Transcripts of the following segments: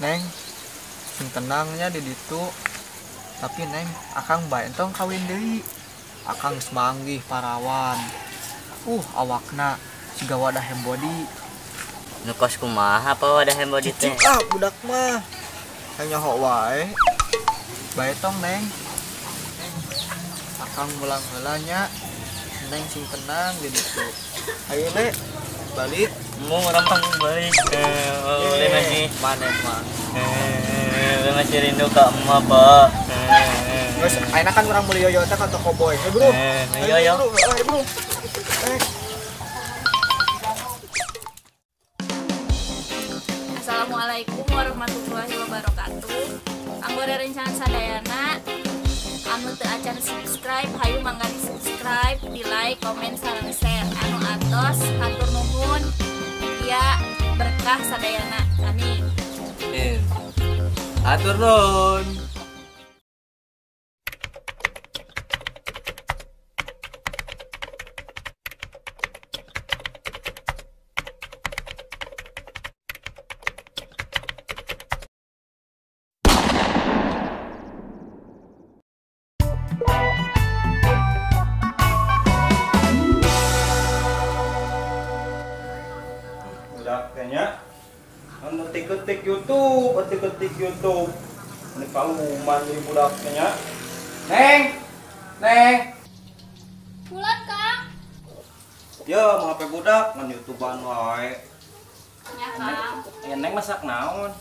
Neng, sing tenangnya di ditu. Tapi Neng, akang bae entong kawin deui. Akang geus manggih parawan. Awakna siga wadah hembodi. Nu kos kumaha apa wadah hembodi teh? Cicik budak mah. Hanya hok wae. Bae tong Neng. Akang mulang heula nya. Neng sing tenang di ditu. Hayu le, balik. Mau orang balik. Boleh masih. Maneh mah. Masih rindu ke emak, Pak. Terus, ayeuna kan urang meuli yoyo teh ka toko boy. Hei, Bro. Yoyo. Hei, Bro. Assalamualaikum warahmatullahi wabarakatuh. Anggora rencana sadayana anu teu acan subscribe hayu mangga di subscribe, di like, komen, sareng share. Anu atos hatur nuhun. Ya berkah sadayana. Amin. Atur nuhun. Kayaknya ngetik-ketik YouTube, ketik-ketik YouTube. Ini kaluman jadi budaknya. Neng. Bulan, Kang. Ya, mau HP budak ngan YouTubean wae. Ya, Kang. Ya Neng masak naon?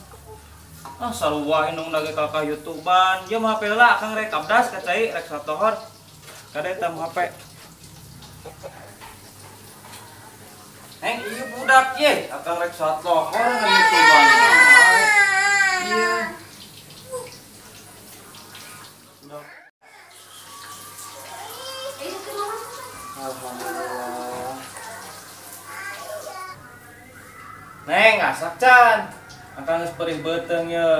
Sarua indung lagi kakak YouTubean. Ya mau HP heula Kang rek abdas kacai rek satohor. Kada eta mau HP. Neng, iya budak ye, akang rek satohor ngan YouTubean. Iya. Alhamdulillah. Neng, asak can. Akang geus perih beuteung ye.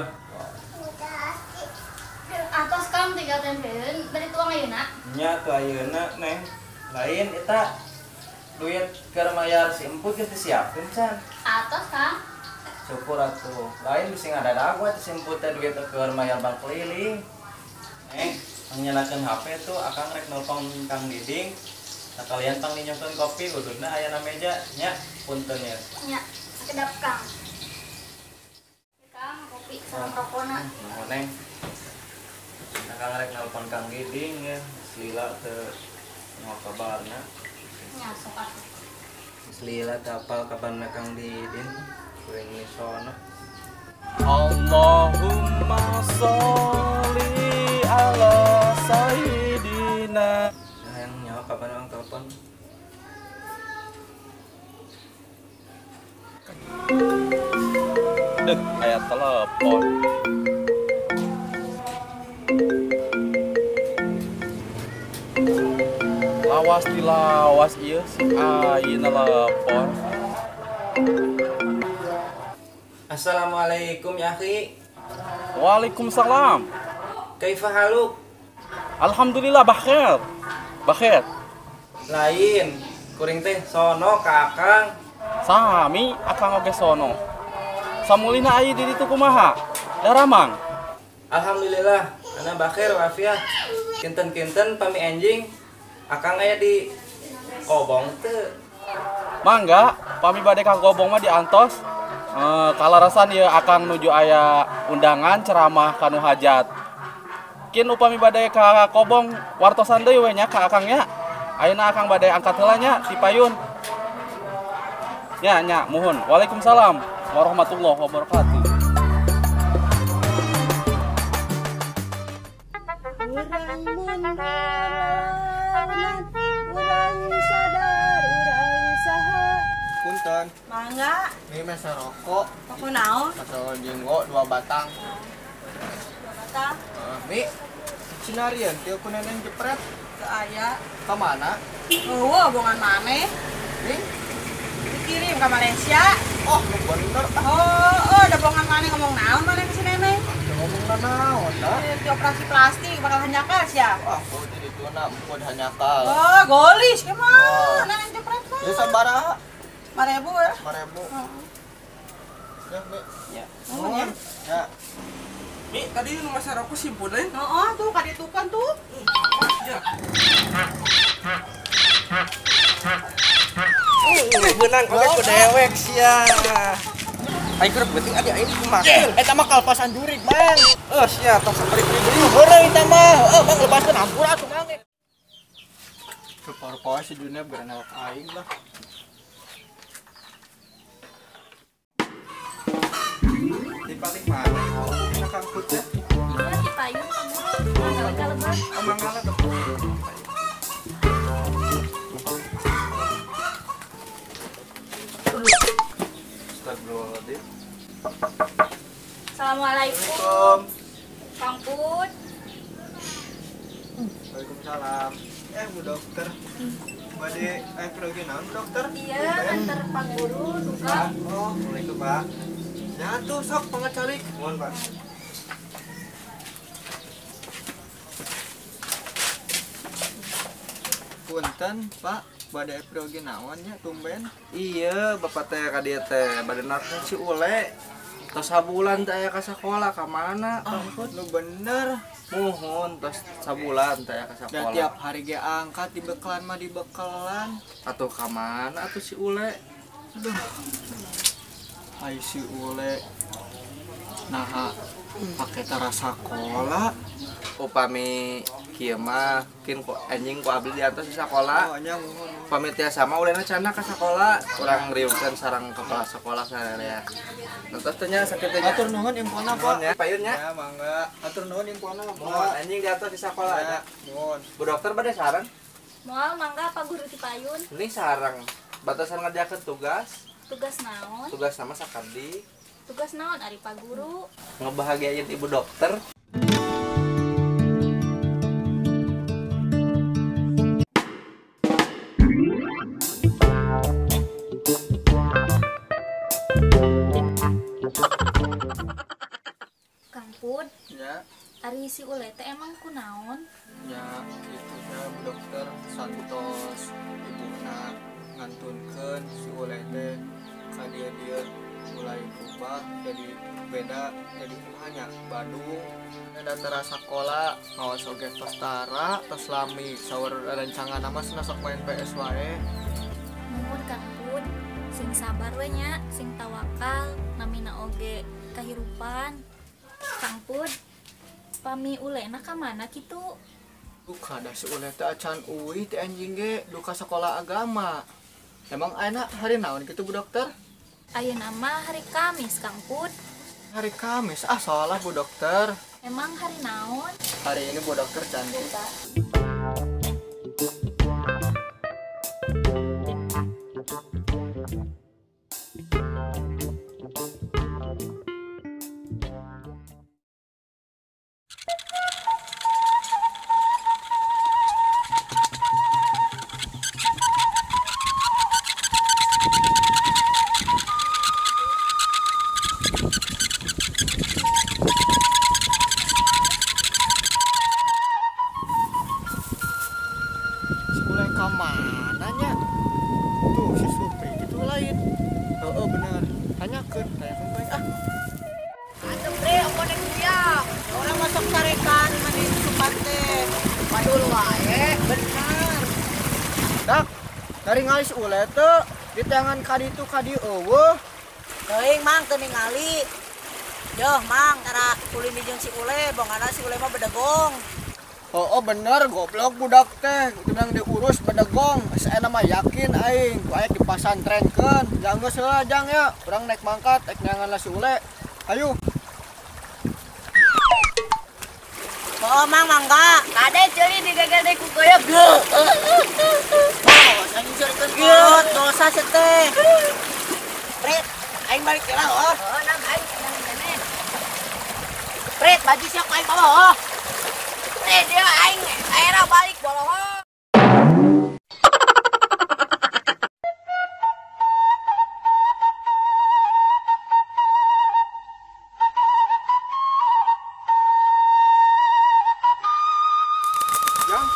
Atos Kang tinggal tempeun bari tuang ayeuna. Nya teu ayeuna, Neng. Lain eta duit keur mayar si emput geus disiapkeun can. Atos Kang. Syukur atuh. Lain bisi ngadadag we si emput teh duit keur mayar bank keliling. Neng, nyalakeun HP tuh akang rek nelpon Kang Diding. Sakalian pang dinyokkeun kopi ududna aya na meja nya punten ya. Nya, sakedap Kang. Kang, kopi sareng rokona. Nuhun Neng. Akang rek nelpon Kang Diding ya. Lila teu mau kabarna. Nya, sok atuh. Lila teu apal kabarna Kang Diding. Kuring ni sono. Allahumma sholli ala sayyidina. Yang nyawa kapan orang telepon? Aya telepon. Lawas dilawas ieu si ayeuna telepon. Assalamualaikum ya akhi. Waalaikumsalam. Kaifa haluk? Alhamdulillah bakhair. Bakhair. Lain, kuring teh sono ka Akang. Sami akang oge sono. Samulina aya di ditu kumaha? Daramang. Alhamdulillah, ana bakhair wafiah. Kinten-kinten pami enjing. Akang aya di Kobong teu. Mangga, pami bade ka Gobong mah diantos. Kalarasan ieu akang nuju aya undangan ceramah kanu hajat. Kin upami bade ka Kobong wartosan deui we nya ka akangnya. Ayeuna akang bade angkat heula nya ti payun. Nya, muhun. Waalaikumsalam warahmatullahi wabarakatuh. Urang mun urang sadar urang saha. Punten, Mangga, ini mesa rokok, aku naon? atau jenggo 2 batang. Kata Mi, sinarian teu ku neneng jepret. ke aya. Ka mana? Eueuh, bongan maneh. Mi, Dikirim ke Malaysia. oh nu bener tah. Oh, ada bongan maneh ngomong naon maneh ke si neneng? Ngomong naon dah. Di operasi plastik bakal hanyakas ya. Wah, aku jadi tuna empun hanya kal. Oh, golis ke Oh. mah. Neneng jepret mah. Ya sabaraha? 5.000 ya. 5.000. Ya, Mi. Ya. Nuhun. Ya. tadi nu masyarakat simpun lain. Oh, tuh kaditukan tuh. Ya. Benang oke ku dewek sia. Aing keur beuting adi aing dimakeun. Eta mah kalpasan jurig, Mang. Sia tong saperip deui. Heureuy eta mah. Mang lepaskeun hampura atuh, Mang. Rupa-rupa sejunya berenang aing lah. Di paling mana? Oh, Kang Putnya. Iya di payung kamu. Mangga lebar. Amangala tuh. Astagfirullahaladzim. Assalamualaikum. Kang Put. Waalaikumsalam. Bu dokter. Bade aing pergi naon dokter? Iya, antar Pak Guru duka. Oh, assalamualaikum Pak. Ya tuh sok pangacalik. Mohon Pak. Punten Pak, bade pergi naon ya tumben? Iya, bapak teh ka dieu teh badanna si Ule. Tos sabulan teh aya ka sakola ka mana? Nu bener. Muhun tos sabulan teh aya ka Dan sakola. tiap hari ge angkat di bekalan mah di bekalan. Atuh ka mana atuh si Ule? Aduh. Ai si Ule. Nah, pake tara sakola. Upami kieu mah kin ku anjing ku abdi di atas di sakola. Oh, nya muhun. Upami tiasa mah ulena cenah ka sakola, urang ngriungkeun sareng kepala sekolah sararea. Terus teh nya sakit teh. Atur nuhun impona Pak. ya, payunnya. Ya, mangga. Atur nuhun impona Mohon Pak. anjing di atas di sakola Ya, nya. nuhun. Bu dokter bade sareng. Moal mangga Pak Guru di payun. Ini sareng. Batasan ngerjakeun tugas. Tugas naon? Tugas nama sakardi. Tugas naon ari Pak Guru? Ngebahagiain ibu dokter. Kang Put, Ya, ari si Ule teh emang kunaon? ya gitu ya Bu dokter santos ibuna ngantunkeun si Ule teh ka dia mulai berubah jadi beda jadi hanya Bandung ada tara sakola ngawas oge tos tara tos lami saur rencangan nama cenah sok main PS wae. Nuhun Kang Put, sing sabar we nya, sing tawakal, namina oge kahirupan. Kang Put, pami ulena ka mana kitu? Duka da si Ule teh acan uwi teh anjing ge duka sekolah agama. Emang ayeuna hari naon kitu Bu dokter? Ayeuna mah hari Kamis Kang Put. Hari Kamis. Ah salah Bu dokter. Emang hari naon? Hari ini Bu dokter cantik. Mulai kemana nya? Tuh si Supri itu lain. Oh bener. Tanyakeun baik ah. Atuh bre, apa nek dia? Orang masuk tarekan mani supat teh. Padul wae, benar. Dak, dari ngali si Ule teh di tangan kaditu kadi eueuh. Teuing mang teu ningali. Joh mang tara ulin di jeung si Ule, bongana si Ule mah bedegong. Oh bener goblok budak teh sedang diurus bedegong saya mah yakin aing ku aya dipasantrenkeun jang geus heula jang ya urang naik mangkat naik nyangan si Ule ayo Oh mang mangga kade ceuri digegel deui ku goyog ge anjing seureun Geut dosa sia teh Pret aing balik ke laut oh nang aing nang kene Pret baju siap aing bawa dia aing akhirnya balik boloho. jang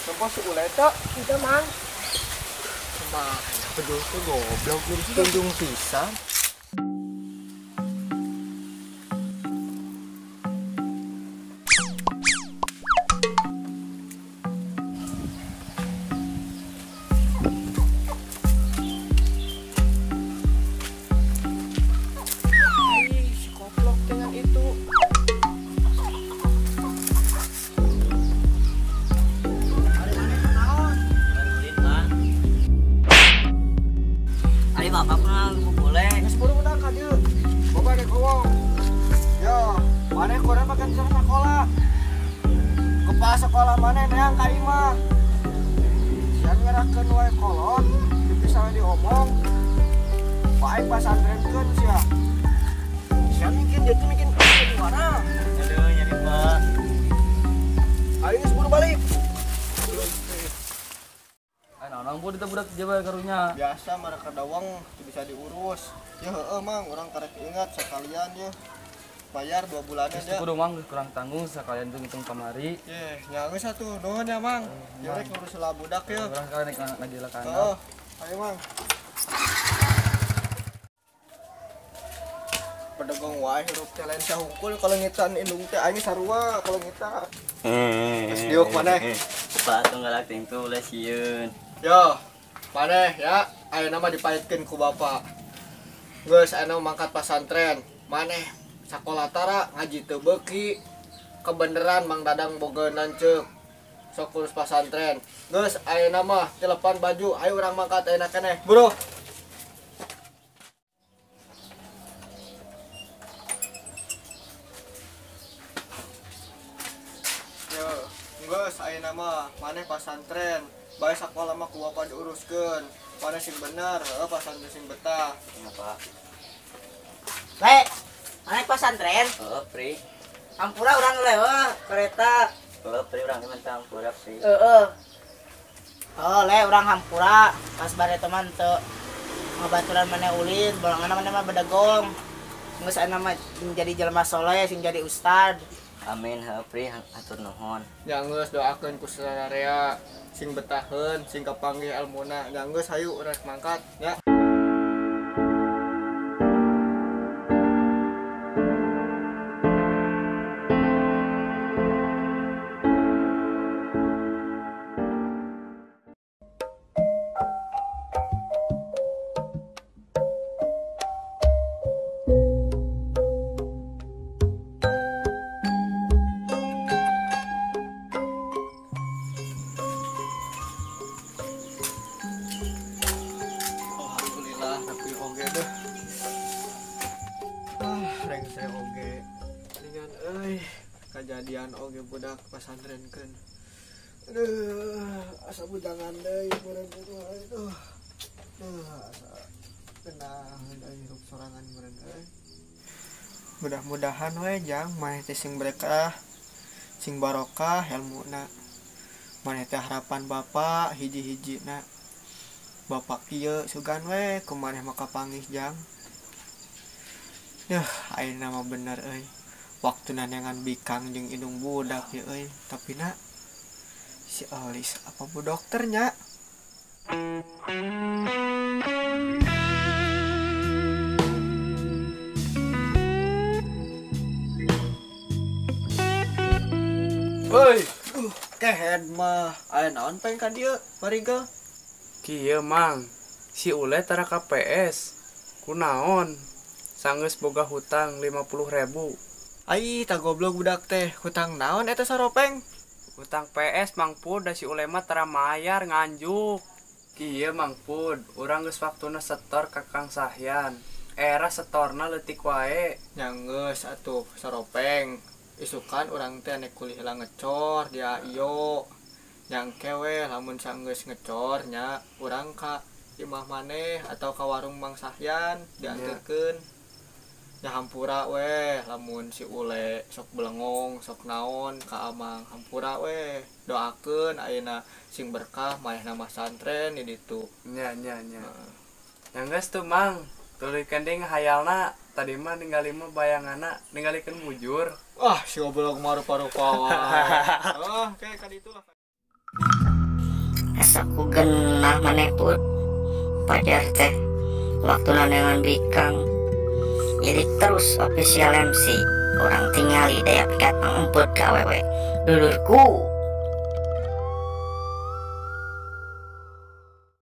tempo si Ule teh Itu mang. mah betul tuh goblok jadi tunjung pisan kan sekolah. Kepala sekolah mana yang ka imah. Sian nyerahkeun wae kolot, bisa diomong. Baik pasantrenkeun sia. Sian mungkin dia tuh mungkin di mana? Aduh, nyari Pak. Ayo geus buru balik. Naon pun budak jabar karunya. Biasa mereka dawang bisa diurus. Ya heeh mang, orang karek ingat sekalian ya. Bayar 2 bulannya ya. Kudu mang kurang tanggung sekalian tuh ngitung kamari. Ye, nya geus atuh. Nuhun ya mang. Ya rek ngurus heula budak ya. Urang kali lagi lekana. Heeh. Ayo mang. Pedegong wae hirup teh lain sahungkul kalau ngitan indung teh aing sarua kalau ngita. Geus diuk maneh. Pak tunggal akting tuh lesieun. Yo, maneh ya, ayeuna mah dipaitkeun ku bapak. Geus anu mangkat pasantren, maneh sakola tara ngaji teu beuki. Kebeneran Mang Dadang bogeunnan ceuk. Sok urus pasantren. Geus ayeuna mah telepon baju, ayo urang mangkat ayeuna keneh. Buru. Yo, geus ayeuna mah maneh pasantren. Bae sakola mah ku bapak diuruskeun. Maneh sing bener, pasantren sing betah. Ya Pak. Le, mana pasantren? Oh, Pri. Hampura urang lewat kereta. Oh, Pri urang mentang pura Pri. Oh, le urang hampura. Pas bare teman teu ngabaturan mana ulin, bolongan mana mah bedegong. Geus ana mah jadi jelema soleh sing jadi ustad. Amin, Pri atur nuhun. Ya geus doakeun ku sadaya sing betaheun, sing kapanggih ilmuna. Ya geus hayu urang mangkat ya. Alhamdulillah tapi oge deh. Reng saya oge. Dengan kejadian oge budak pasantrenkeun. Aduh, asa bujangan deui meureun itu. Asa tenang deui hirup sorangan meureun euy. Mudah-mudahan we jang maneh teh sing berkah, sing barokah ilmuna. Maneh teh harapan Bapak hiji-hijina. Bapak kieu sugan we kumaneh maka panggih jang. Yah, ayeuna mah bener euy. Waktuna neangan bikang jeung indung budak ya euy. Tapi na si Alis apa bu dokternya? Hei, Kehed mah aya naon peng ka dieu? Mariga. kieu mang. Si Ule tara KPS. Kunaon? Sanggeus boga hutang 50.000. Ai, tah goblok budak teh. Hutang naon eta saropeng? Hutang PS Mang Pud da si Ule mah tara mayar nganjuk. Kieu Mang Pud, urang geus waktuna setor ka Kang Sahyan. Era setorna leutik wae. Nyanggeus atuh saropeng. Isukan urang teh nek kuliah heula ngecor dia iyo. Yang kewe lamun sanggeus ngecor nya urang ka imah maneh atau ka warung Mang Sahyan dianterkeun. Ya hampura we lamun si Ule sok belengong sok naon ka Amang hampura we doakeun ayeuna sing berkah manehna mah santren di ditu. Nya. Yang geus tuh Mang, tulikeun deui ngahayalna. Tadi mah ningali mah bayanganna ningalikeun bujur. Wah, si goblok mah rupa-rupa wae. Kayak ka ditu lah. Asa ku genah maneh Pud. Pajar teh waktuna neangan bikang. Jadi terus official MC orang tinggali daya pikat mengemput ke awewe dulurku.